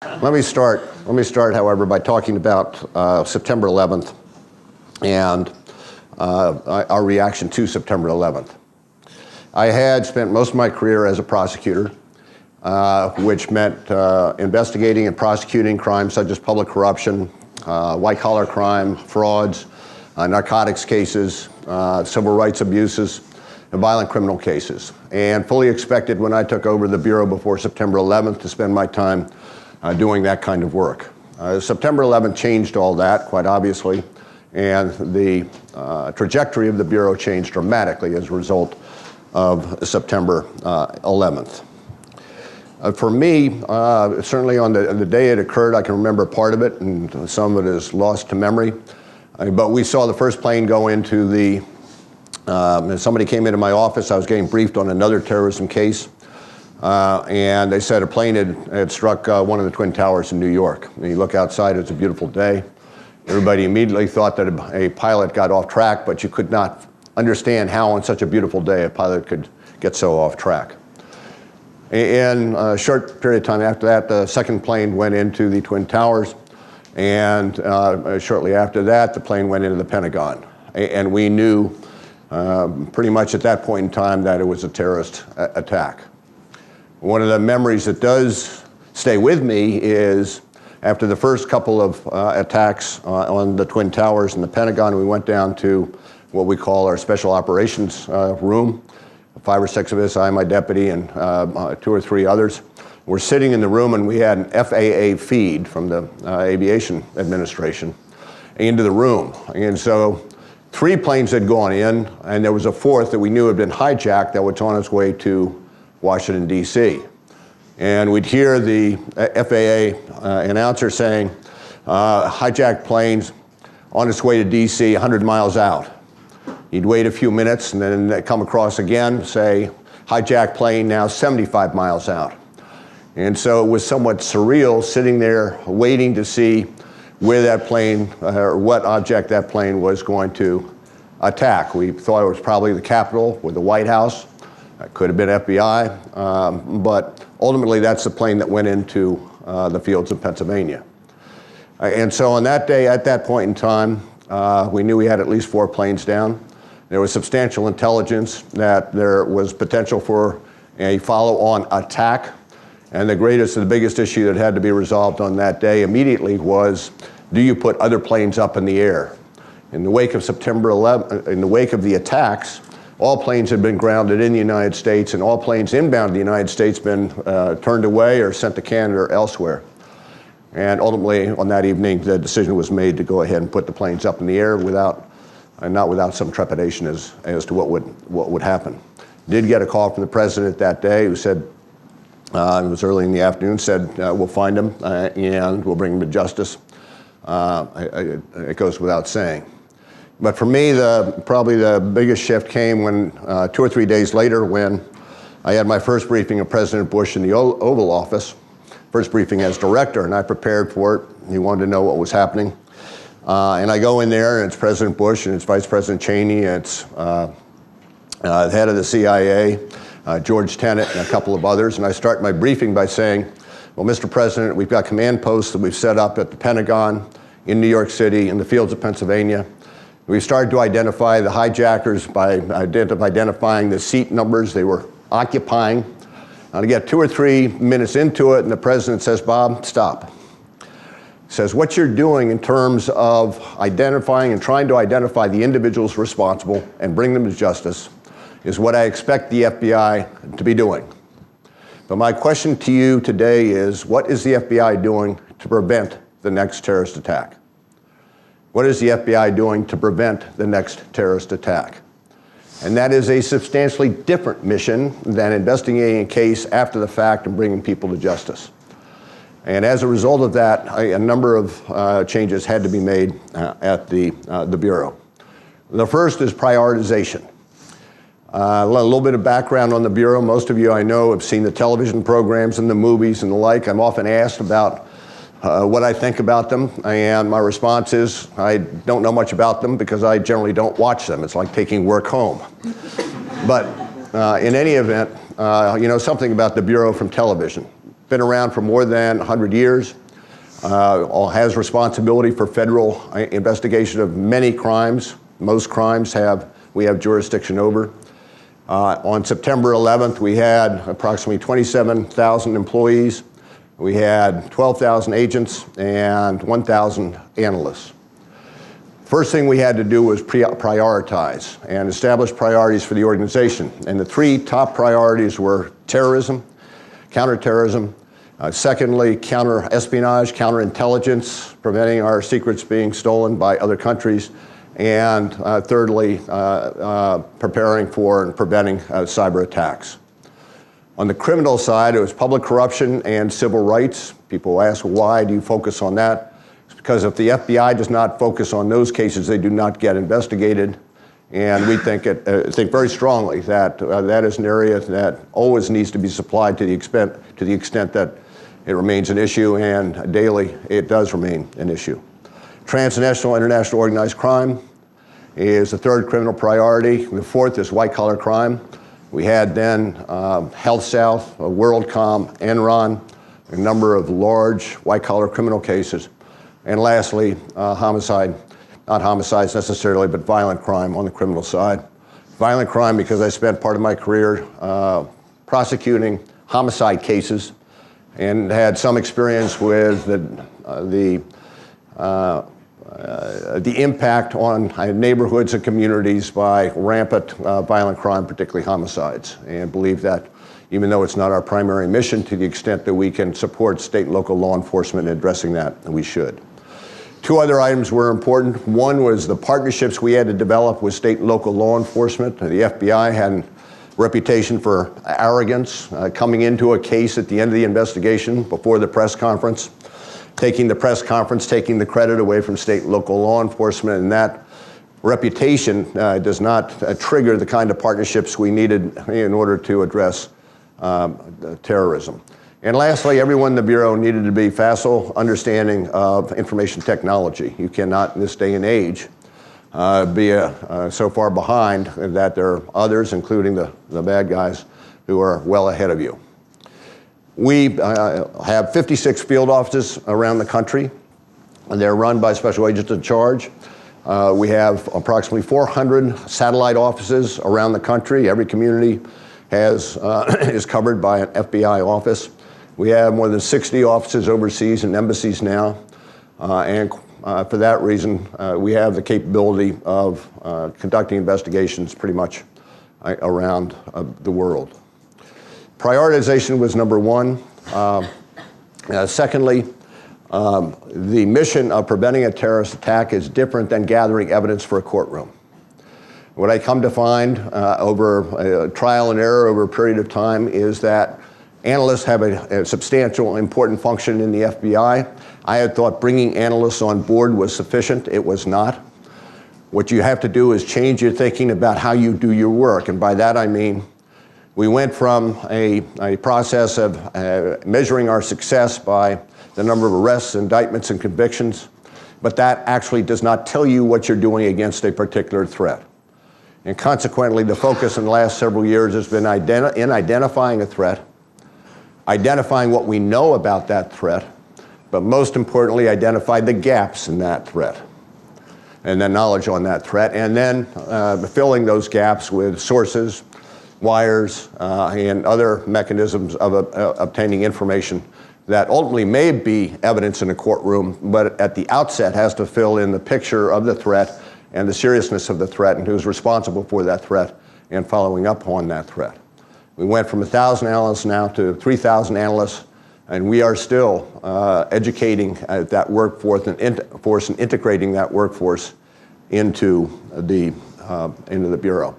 Let me start, however, by talking about September 11th and our reaction to September 11th. I had spent most of my career as a prosecutor, which meant investigating and prosecuting crimes such as public corruption, white-collar crime, frauds, narcotics cases, civil rights abuses, and violent criminal cases. And fully expected when I took over the Bureau before September 11th to spend my time doing that kind of work. September 11th changed all that, quite obviously, and the trajectory of the Bureau changed dramatically as a result of September 11th. For me, certainly on the day it occurred, I can remember part of it, and some of it is lost to memory. But we saw the first plane go into the, somebody came into my office, I was getting briefed on another terrorism case, and they said a plane had struck one of the Twin Towers in New York. And you look outside, it's a beautiful day. Everybody immediately thought that a pilot got off track, but you could not understand how on such a beautiful day a pilot could get so off track. In a short period of time after that, the second plane went into the Twin Towers, and shortly after that, the plane went into the Pentagon. And we knew pretty much at that point in time that it was a terrorist attack. One of the memories that does stay with me is after the first couple of attacks on the Twin Towers and the Pentagon, we went down to what we call our special operations room. 5 or 6 of us, I, my deputy, and 2 or 3 others. We're sitting in the room and we had an FAA feed from the Aviation Administration into the room. And so 3 planes had gone in, and there was a 4th that we knew had been hijacked that was on its way to Washington, D.C. And we'd hear the FAA announcer saying, hijacked planes on its way to D.C. 100 miles out. He'd wait a few minutes and then they'd come across again, say, hijacked plane now 75 miles out. And so it was somewhat surreal sitting there waiting to see where that plane, or what object that plane was going to attack. We thought it was probably the Capitol or the White House. It could have been FBI, but ultimately that's the plane that went into the fields of Pennsylvania. And so on that day, at that point in time, we knew we had at least 4 planes down. There was substantial intelligence that there was potential for a follow-on attack. And the greatest and the biggest issue that had to be resolved on that day immediately was, do you put other planes up in the air? In the wake of September 11th, in the wake of the attacks, all planes had been grounded in the United States, and all planes inbound to the United States been turned away or sent to Canada or elsewhere. And ultimately, on that evening, the decision was made to go ahead and put the planes up in the air not without some trepidation as to what would happen. Did get a call from the president that day who said, it was early in the afternoon, said, we'll find him and we'll bring him to justice. It goes without saying. But for me, probably the biggest shift came when 2 or 3 days later when I had my first briefing of President Bush in the Oval Office, first briefing as director, and I prepared for it. He wanted to know what was happening. And I go in there, and it's President Bush, and it's Vice President Cheney, and it's the head of the CIA, George Tenet, and a couple of others. And I start my briefing by saying, well, Mr. President, we've got command posts that we've set up at the Pentagon, in New York City, in the fields of Pennsylvania. We started to identify the hijackers by identifying the seat numbers they were occupying. And I get 2 or 3 minutes into it, and the president says, Bob, stop. He says, what you're doing in terms of identifying and trying to identify the individuals responsible and bring them to justice is what I expect the FBI to be doing. But my question to you today is, what is the FBI doing to prevent the next terrorist attack? What is the FBI doing to prevent the next terrorist attack? And that is a substantially different mission than investigating a case after the fact and bringing people to justice. And as a result of that, a number of changes had to be made at the Bureau. The first is prioritization. A little bit of background on the Bureau. Most of you I know have seen the television programs and the movies and the like. I'm often asked about what I think about them, and my response is I don't know much about them because I generally don't watch them. It's like taking work home. But in any event, you know something about the Bureau from television. been around for more than 100 years, has responsibility for federal investigation of many crimes. Most crimes we have jurisdiction over. On September 11th, we had approximately 27,000 employees. We had 12,000 agents and 1,000 analysts. First thing we had to do was prioritize and establish priorities for the organization. And the three top priorities were terrorism, counterterrorism, secondly, counter-espionage, counterintelligence, preventing our secrets being stolen by other countries, and thirdly, preparing for and preventing cyber attacks. On the criminal side, it was public corruption and civil rights. People ask, why do you focus on that? It's because if the FBI does not focus on those cases, they do not get investigated. And we think very strongly that that is an area that always needs to be supplied to the extent that it remains an issue, and daily it does remain an issue. Transnational international organized crime is the third criminal priority. The fourth is white-collar crime. We had then Health South, WorldCom, Enron, a number of large white-collar criminal cases. And lastly, homicide, not homicides necessarily, but violent crime on the criminal side. Violent crime because I spent part of my career prosecuting homicide cases and had some experience with the impact on neighborhoods and communities by rampant violent crime, particularly homicides, and believe that even though it's not our primary mission, to the extent that we can support state and local law enforcement in addressing that, we should. Two other items were important. One was the partnerships we had to develop with state and local law enforcement. The FBI had a reputation for arrogance, coming into a case at the end of the investigation before the press conference, taking the credit away from state and local law enforcement, and that reputation does not trigger the kind of partnerships we needed in order to address terrorism. And lastly, everyone in the Bureau needed to be facile understanding of information technology. You cannot, in this day and age, be so far behind that there are others, including the bad guys, who are well ahead of you. We have 56 field offices around the country, and they're run by special agents in charge. We have approximately 400 satellite offices around the country. Every community is covered by an FBI office. We have more than 60 offices overseas and embassies now, and for that reason, we have the capability of conducting investigations pretty much around the world. Prioritization was number one. Secondly, the mission of preventing a terrorist attack is different than gathering evidence for a courtroom. What I come to find over trial and error over a period of time is that analysts have a substantial, important function in the FBI. I had thought bringing analysts on board was sufficient. It was not. What you have to do is change your thinking about how you do your work, and by that I mean we went from a process of measuring our success by the number of arrests, indictments, and convictions, but that actually does not tell you what you're doing against a particular threat. And consequently, the focus in the last several years has been in identifying a threat, identifying what we know about that threat, but most importantly, identify the gaps in that threat and then knowledge on that threat, and then filling those gaps with sources, wires, and other mechanisms of obtaining information that ultimately may be evidence in a courtroom, but at the outset has to fill in the picture of the threat and the seriousness of the threat and who's responsible for that threat and following up on that threat. We went from 1,000 analysts now to 3,000 analysts, and we are still educating that workforce and integrating that workforce into the Bureau.